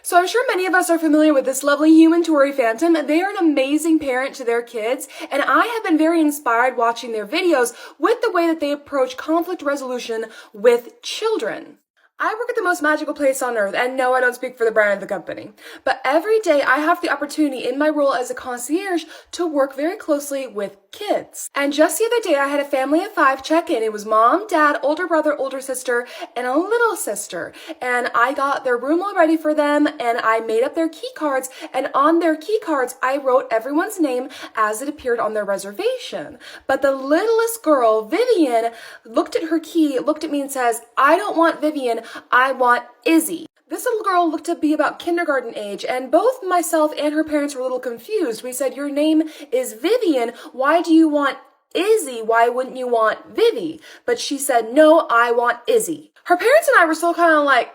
So I'm sure many of us are familiar with this lovely human, Tori Phantom. They are an amazing parent to their kids, and I have been very inspired watching their videos with the way that they approach conflict resolution with children. I work at the most magical place on earth, and no, I don't speak for the brand of the company. But every day I have the opportunity in my role as a concierge to work very closely with kids. And just the other day I had a family of 5 check in. It was mom, dad, older brother, older sister, and a little sister. And I got their room all ready for them, and I made up their key cards, and on their key cards I wrote everyone's name as it appeared on their reservation. But the littlest girl, Vivian, looked at her key, looked at me and says, "I don't want Vivian, I want Izzy." This little girl looked to be about kindergarten age, and both myself and her parents were a little confused. We said, "Your name is Vivian. Why do you want Izzy? Why wouldn't you want Vivi?" But she said, "No, I want Izzy." Her parents and I were still kind of like,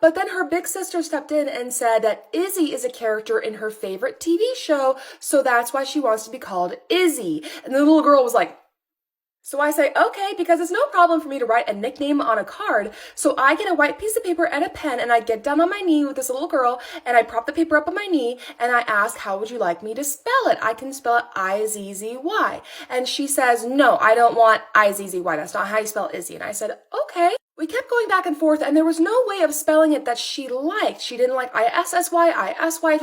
but then her big sister stepped in and said that Izzy is a character in her favorite TV show, so that's why she wants to be called Izzy. And the little girl was like, so I say, okay, because it's no problem for me to write a nickname on a card. So I get a white piece of paper and a pen, and I get down on my knee with this little girl, and I prop the paper up on my knee, and I ask, how would you like me to spell it? I can spell it Izzy. And she says, no, I don't want Izzy. That's not how you spell Izzy. And I said, okay. We kept going back and forth, and there was no way of spelling it that she liked. She didn't like ISSY,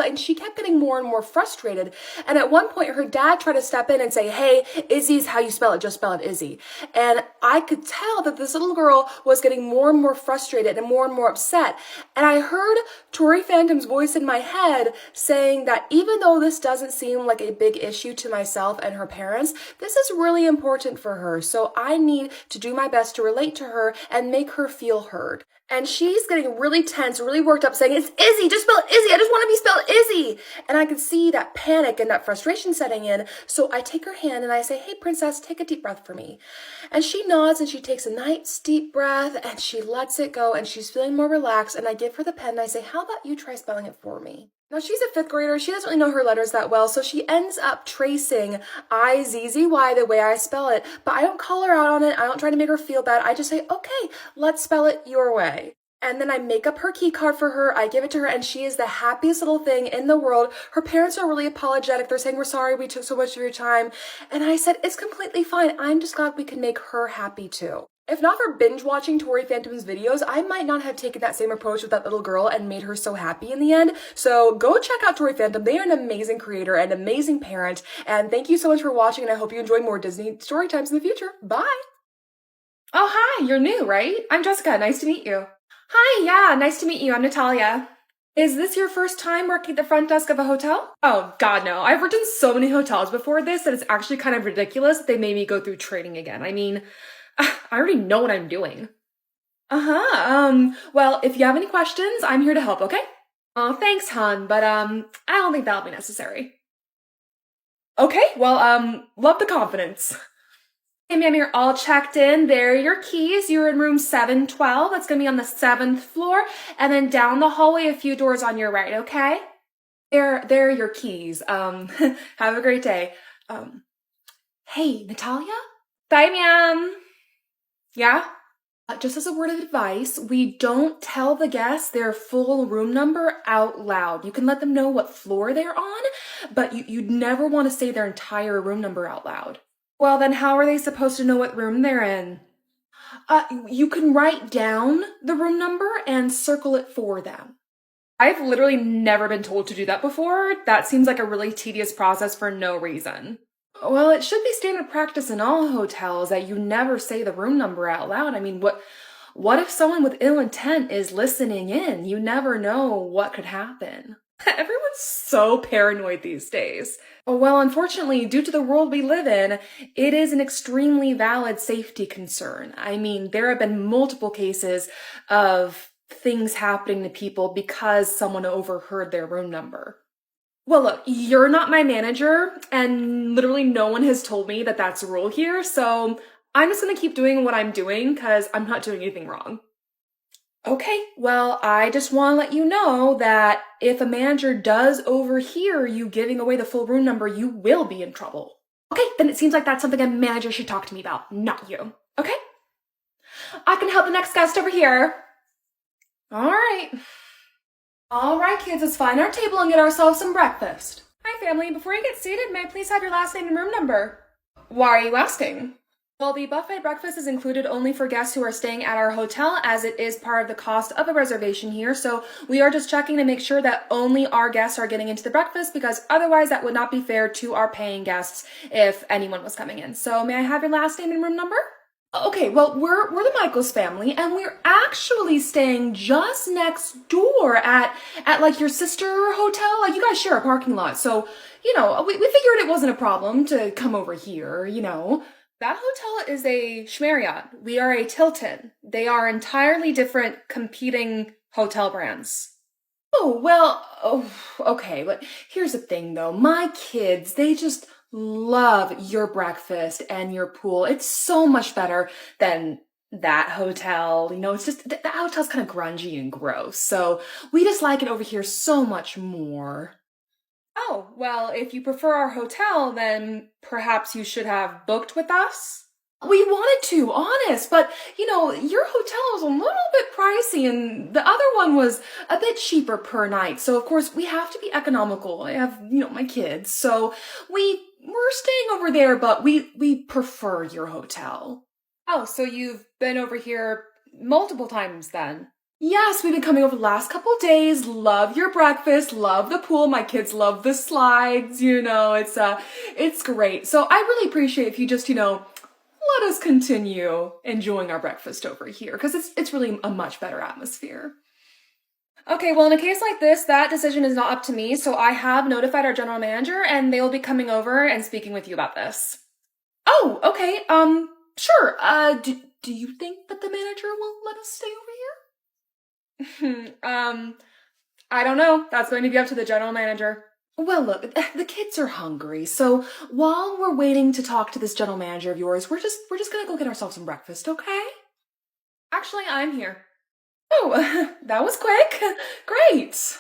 and she kept getting more and more frustrated. And at one point, her dad tried to step in and say, hey, Izzy's how you spell it, just spell it Izzy. And I could tell that this little girl was getting more and more frustrated and more upset. And I heard Tori Phantom's voice in my head saying that even though this doesn't seem like a big issue to myself and her parents, this is really important for her. So I need to do my best to relate to her and make her feel heard. And she's getting really tense, really worked up, saying, it's Izzy, just spell it Izzy, I just want to be spelled Izzy. And I could see that panic and that frustration setting in. So I take her hand and I say, hey, princess, take a deep breath for me. And she nods and she takes a nice deep breath and she lets it go and she's feeling more relaxed. And I give her the pen and I say, how about you try spelling it for me? Now, she's a 5th grader. She doesn't really know her letters that well, so she ends up tracing Izzy the way I spell it, but I don't call her out on it. I don't try to make her feel bad. I just say, okay, let's spell it your way. And then I make up her key card for her. I give it to her, and she is the happiest little thing in the world. Her parents are really apologetic. They're saying, we're sorry we took so much of your time. And I said, it's completely fine. I'm just glad we can make her happy too. If not for binge watching Tori Phantom's videos, I might not have taken that same approach with that little girl and made her so happy in the end. So go check out Tori Phantom. They are an amazing creator and amazing parent. And thank you so much for watching, and I hope you enjoy more Disney story times in the future. Bye! Oh, hi, you're new, right? I'm Jessica, nice to meet you. Hi, yeah, nice to meet you, I'm Natalia. Is this your first time working at the front desk of a hotel? Oh, God, no. I've worked in so many hotels before this that it's actually kind of ridiculous that they made me go through training again. I mean, I already know what I'm doing. Well, if you have any questions, I'm here to help, okay? Oh, thanks, hon, but, I don't think that'll be necessary. Okay, well, love the confidence. Hey, ma'am, you're all checked in. There are your keys. You're in room 712. That's gonna be on the 7th floor. And then down the hallway, a few doors on your right, okay? There are your keys. Have a great day. Hey, Natalia? Bye, ma'am. Yeah? Just as a word of advice, we don't tell the guests their full room number out loud. You can let them know what floor they're on, but you'd never want to say their entire room number out loud. Well, then how are they supposed to know what room they're in? You can write down the room number and circle it for them. I've literally never been told to do that before. That seems like a really tedious process for no reason. Well, it should be standard practice in all hotels that you never say the room number out loud. I mean, what if someone with ill intent is listening in? You never know what could happen. Everyone's so paranoid these days. Well, unfortunately, due to the world we live in, it is an extremely valid safety concern. I mean, there have been multiple cases of things happening to people because someone overheard their room number. Well, look, you're not my manager, and literally no one has told me that that's a rule here, so I'm just gonna keep doing what I'm doing because I'm not doing anything wrong. Okay, well, I just want to let you know that if a manager does overhear you giving away the full room number, you will be in trouble. Okay, then it seems like that's something a manager should talk to me about, not you. Okay? I can help the next guest over here. All right. All right, kids, let's find our table and get ourselves some breakfast. Hi, family. Before you get seated, may I please have your last name and room number? Why are you asking? Well, the buffet breakfast is included only for guests who are staying at our hotel, as it is part of the cost of a reservation here. So we are just checking to make sure that only our guests are getting into the breakfast, because otherwise that would not be fair to our paying guests if anyone was coming in. So may I have your last name and room number? Okay, well, we're the Michaels family, and we're actually staying just next door at like your sister hotel. Like, you guys share a parking lot, so, we figured it wasn't a problem to come over here. That hotel is a Schmarriott. We are a Tilton. They are entirely different competing hotel brands. Oh, well, okay, but here's the thing though. My kids, they just love your breakfast and your pool. It's so much better than that hotel. It's just, that hotel's kind of grungy and gross. So we just like it over here so much more. Oh, well, if you prefer our hotel, then perhaps you should have booked with us? We wanted to, honest, but, your hotel was a little bit pricey and the other one was a bit cheaper per night. So, of course, we have to be economical. I have, my kids. So we're staying over there, but we prefer your hotel. Oh, so you've been over here multiple times then? Yes, we've been coming over the last couple days. Love your breakfast, love the pool. My kids love the slides, it's great. So I really appreciate if you just, let us continue enjoying our breakfast over here, because it's really a much better atmosphere. Okay, well, in a case like this, that decision is not up to me, so I have notified our general manager, and they will be coming over and speaking with you about this. Oh, okay, sure. Do you think that the manager will let us stay over here? I don't know. That's going to be up to the general manager. Well, look, the kids are hungry, so while we're waiting to talk to this general manager of yours, we're just gonna go get ourselves some breakfast, okay? Actually, I'm here. Oh, that was quick. Great.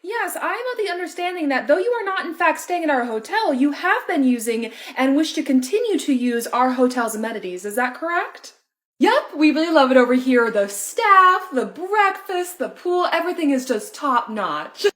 Yes, I am of the understanding that though you are not in fact staying in our hotel, you have been using and wish to continue to use our hotel's amenities. Is that correct? Yep, we really love it over here. The staff, the breakfast, the pool, everything is just top notch.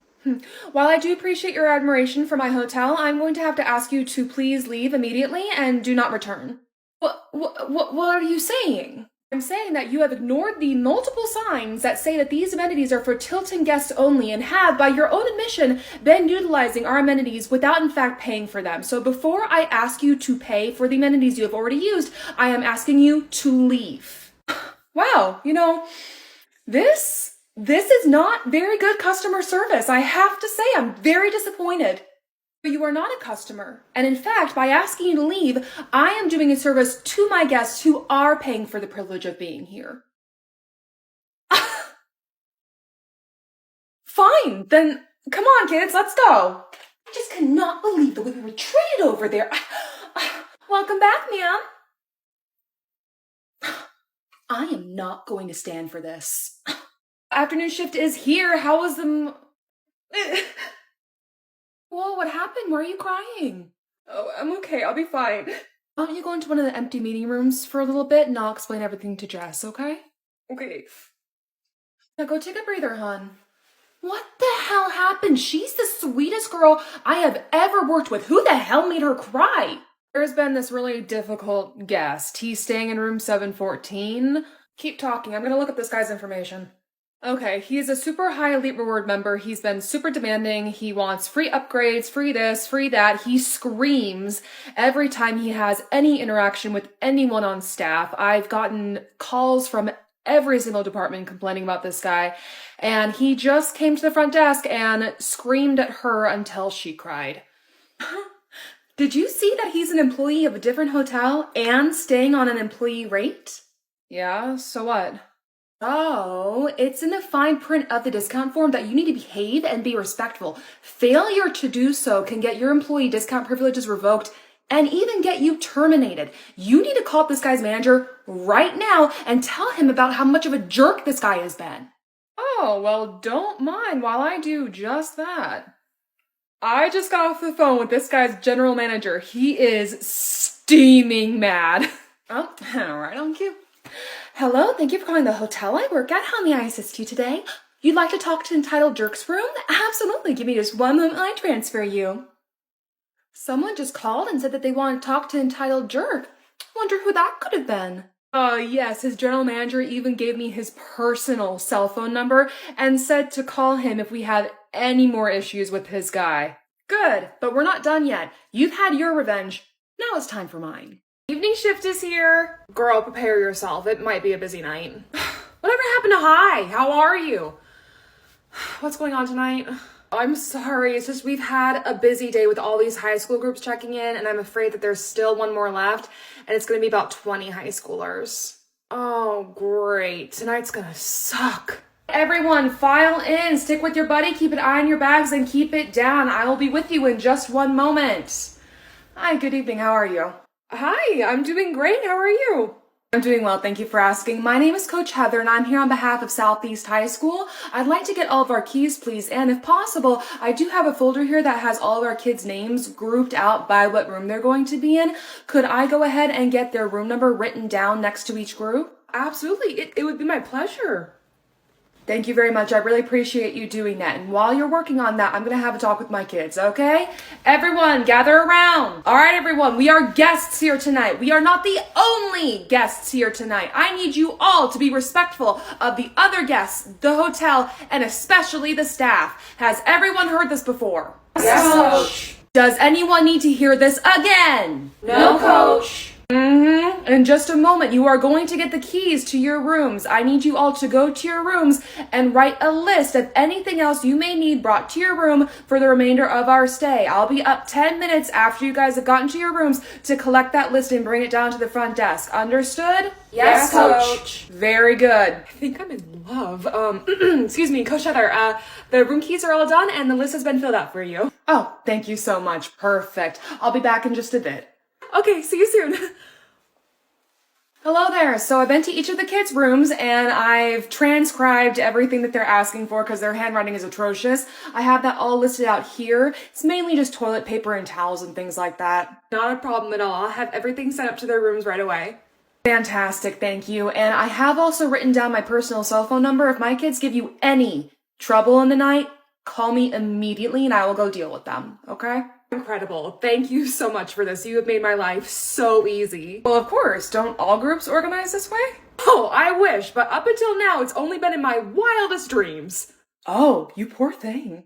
While I do appreciate your admiration for my hotel, I'm going to have to ask you to please leave immediately and do not return. What are you saying? I'm saying that you have ignored the multiple signs that say that these amenities are for Tilton guests only and have, by your own admission, been utilizing our amenities without in fact paying for them. So before I ask you to pay for the amenities you have already used, I am asking you to leave. Wow, this is not very good customer service. I have to say, I'm very disappointed. But you are not a customer. And in fact, by asking you to leave, I am doing a service to my guests who are paying for the privilege of being here. Fine, then come on, kids, let's go. I just cannot believe the way we were treated over there. Welcome back, ma'am. I am not going to stand for this. Afternoon shift is here. How was the... Whoa, what happened? Why are you crying? Oh, I'm okay. I'll be fine. Why don't you go into one of the empty meeting rooms for a little bit and I'll explain everything to Jess, okay? Okay. Now go take a breather, hon. What the hell happened? She's the sweetest girl I have ever worked with. Who the hell made her cry? There's been this really difficult guest. He's staying in room 714. Keep talking. I'm gonna look up this guy's information. Okay, he's a super high elite reward member. He's been super demanding. He wants free upgrades, free this, free that. He screams every time he has any interaction with anyone on staff. I've gotten calls from every single department complaining about this guy, and he just came to the front desk and screamed at her until she cried. Did you see that he's an employee of a different hotel and staying on an employee rate? Yeah, so what? Oh, it's in the fine print of the discount form that you need to behave and be respectful. Failure to do so can get your employee discount privileges revoked and even get you terminated. You need to call up this guy's manager right now and tell him about how much of a jerk this guy has been. Oh, well, don't mind while I do just that. I just got off the phone with this guy's general manager. He is steaming mad. Oh, all right, on cue. Hello, thank you for calling the hotel I work at. How may I assist you today? You'd like to talk to Entitled Jerk's room? Absolutely. Give me just one moment and I transfer you. Someone just called and said that they want to talk to Entitled Jerk. Wonder who that could have been. Yes, his general manager even gave me his personal cell phone number and said to call him if we have any more issues with his guy. Good, but we're not done yet. You've had your revenge. Now it's time for mine. Evening shift is here. Girl, prepare yourself. It might be a busy night. Whatever happened to hi? How are you? What's going on tonight? I'm sorry, it's just we've had a busy day with all these high school groups checking in, and I'm afraid that there's still one more left, and it's gonna be about 20 high schoolers. Oh, great. Tonight's gonna suck. Everyone, file in. Stick with your buddy, keep an eye on your bags, and keep it down. I will be with you in just one moment. Hi, good evening. How are you? Hi, I'm doing great. How are you? I'm doing well, thank you for asking. My name is Coach Heather, and I'm here on behalf of Southeast High School. I'd like to get all of our keys, please, and if possible, I do have a folder here that has all of our kids' names grouped out by what room they're going to be in. Could I go ahead and get their room number written down next to each group? Absolutely, it would be my pleasure. Thank you very much. I really appreciate you doing that. And while you're working on that, I'm going to have a talk with my kids, okay? Everyone, gather around. All right, everyone, we are guests here tonight. We are not the only guests here tonight. I need you all to be respectful of the other guests, the hotel, and especially the staff. Has everyone heard this before? Yes, Coach. Does anyone need to hear this again? No, Coach. In just a moment, you are going to get the keys to your rooms. I need you all to go to your rooms and write a list of anything else you may need brought to your room for the remainder of our stay. I'll be up 10 minutes after you guys have gotten to your rooms to collect that list and bring it down to the front desk. Understood? Yes, Coach. Very good. I think I'm in love. Excuse me, Coach Heather. The room keys are all done and the list has been filled out for you. Oh, thank you so much. Perfect. I'll be back in just a bit. Okay, see you soon. Hello there. So I've been to each of the kids' rooms and I've transcribed everything that they're asking for because their handwriting is atrocious. I have that all listed out here. It's mainly just toilet paper and towels and things like that. Not a problem at all. I'll have everything sent up to their rooms right away. Fantastic, thank you. And I have also written down my personal cell phone number. If my kids give you any trouble in the night, call me immediately and I will go deal with them, okay? Incredible. Thank you so much for this. You have made my life so easy. Well, of course. Don't all groups organize this way? Oh, I wish, but up until now, it's only been in my wildest dreams. Oh, you poor thing.